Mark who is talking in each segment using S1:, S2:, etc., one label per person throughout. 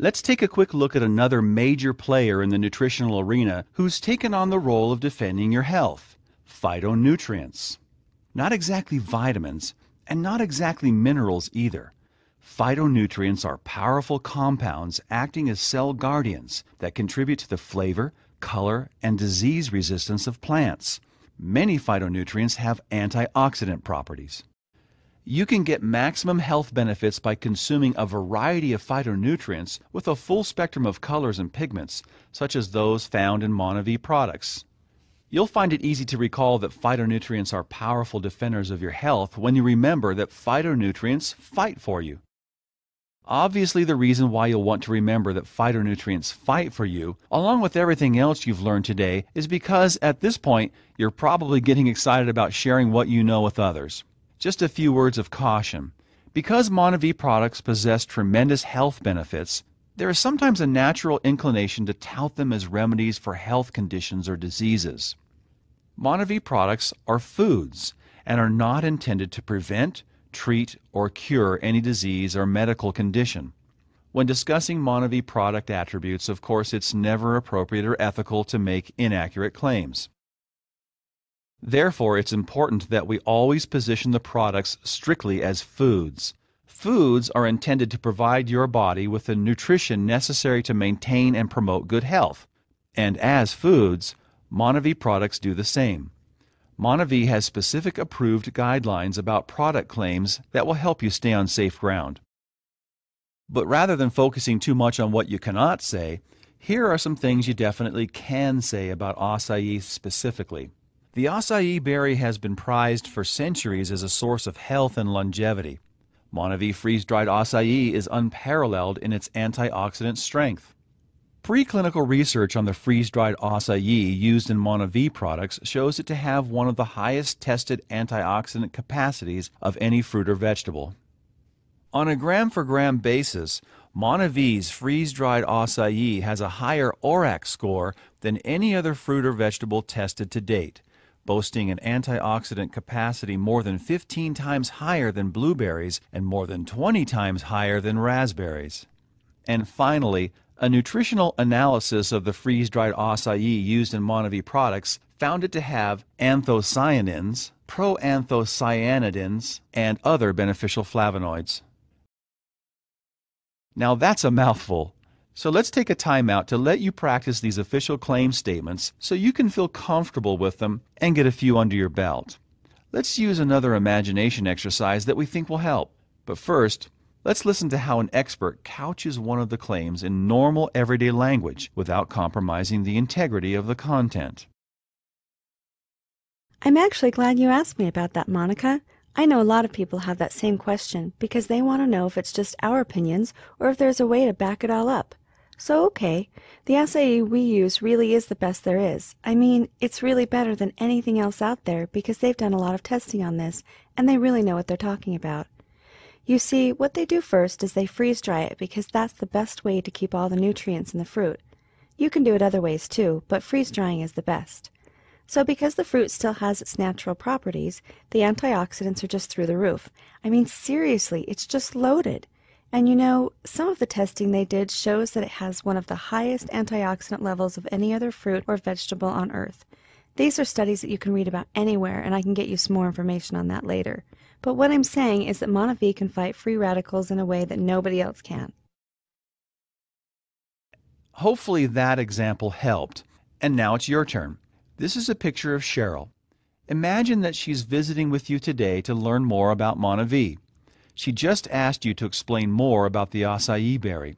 S1: Let's take a quick look at another major player in the nutritional arena who's taken on the role of defending your health: phytonutrients. Not exactly vitamins, and not exactly minerals either. Phytonutrients are powerful compounds acting as cell guardians that contribute to the flavor, color, and disease resistance of plants. Many phytonutrients have antioxidant properties. You can get maximum health benefits by consuming a variety of phytonutrients with a full spectrum of colors and pigments, such as those found in MonaV products. You'll find it easy to recall that phytonutrients are powerful defenders of your health when you remember that phytonutrients fight for you. Obviously, the reason why you'll want to remember that phytonutrients fight for you, along with everything else you've learned today, is because at this point, you're probably getting excited about sharing what you know with others. Just a few words of caution. Because MonaV products possess tremendous health benefits, there is sometimes a natural inclination to tout them as remedies for health conditions or diseases. MonaV products are foods and are not intended to prevent, treat, or cure any disease or medical condition. When discussing MonaV product attributes, of course, it's never appropriate or ethical to make inaccurate claims. Therefore, it's important that we always position the products strictly as foods. Foods are intended to provide your body with the nutrition necessary to maintain and promote good health. And as foods, MonaV products do the same. MonaV has specific approved guidelines about product claims that will help you stay on safe ground. But rather than focusing too much on what you cannot say, here are some things you definitely can say about acai specifically. The acai berry has been prized for centuries as a source of health and longevity. MonaV freeze-dried acai is unparalleled in its antioxidant strength. Preclinical research on the freeze-dried acai used in MonaV products shows it to have one of the highest tested antioxidant capacities of any fruit or vegetable. On a gram-for-gram basis, MonaV's freeze-dried acai has a higher ORAC score than any other fruit or vegetable tested to date, boasting an antioxidant capacity more than 15 times higher than blueberries and more than 20 times higher than raspberries. And finally, a nutritional analysis of the freeze-dried acai used in MonaV products found it to have anthocyanins, proanthocyanidins, and other beneficial flavonoids. Now that's a mouthful. So let's take a time out to let you practice these official claim statements so you can feel comfortable with them and get a few under your belt. Let's use another imagination exercise that we think will help. But first, let's listen to how an expert couches one of the claims in normal everyday language without compromising the integrity of the content.
S2: I'm actually glad you asked me about that, Monica. I know a lot of people have that same question because they want to know if it's just our opinions or if there's a way to back it all up. So, okay, the acai we use really is the best there is. I mean, it's really better than anything else out there because they've done a lot of testing on this and they really know what they're talking about. You see, what they do first is they freeze dry it because that's the best way to keep all the nutrients in the fruit. You can do it other ways too, but freeze drying is the best. So because the fruit still has its natural properties, the antioxidants are just through the roof. I mean, seriously, it's just loaded. And you know, some of the testing they did shows that it has one of the highest antioxidant levels of any other fruit or vegetable on Earth. These are studies that you can read about anywhere, and I can get you some more information on that later. But what I'm saying is that MonaV can fight free radicals in a way that nobody else can.
S1: Hopefully that example helped. And now it's your turn. This is a picture of Cheryl. Imagine that she's visiting with you today to learn more about MonaV. She just asked you to explain more about the acai berry.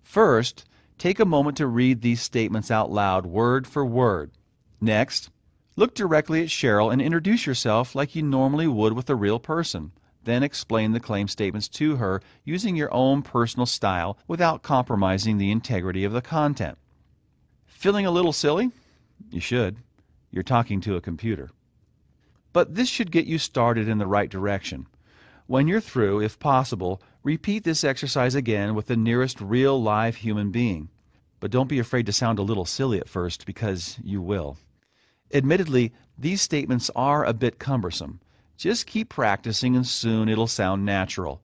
S1: First, take a moment to read these statements out loud, word for word. Next, look directly at Cheryl and introduce yourself like you normally would with a real person. Then explain the claim statements to her using your own personal style without compromising the integrity of the content. Feeling a little silly? You should. You're talking to a computer. But this should get you started in the right direction. When you're through, if possible, repeat this exercise again with the nearest real live human being. But don't be afraid to sound a little silly at first, because you will. Admittedly, these statements are a bit cumbersome. Just keep practicing and soon it'll sound natural.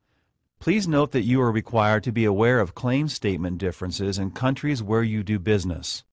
S1: Please note that you are required to be aware of claim statement differences in countries where you do business.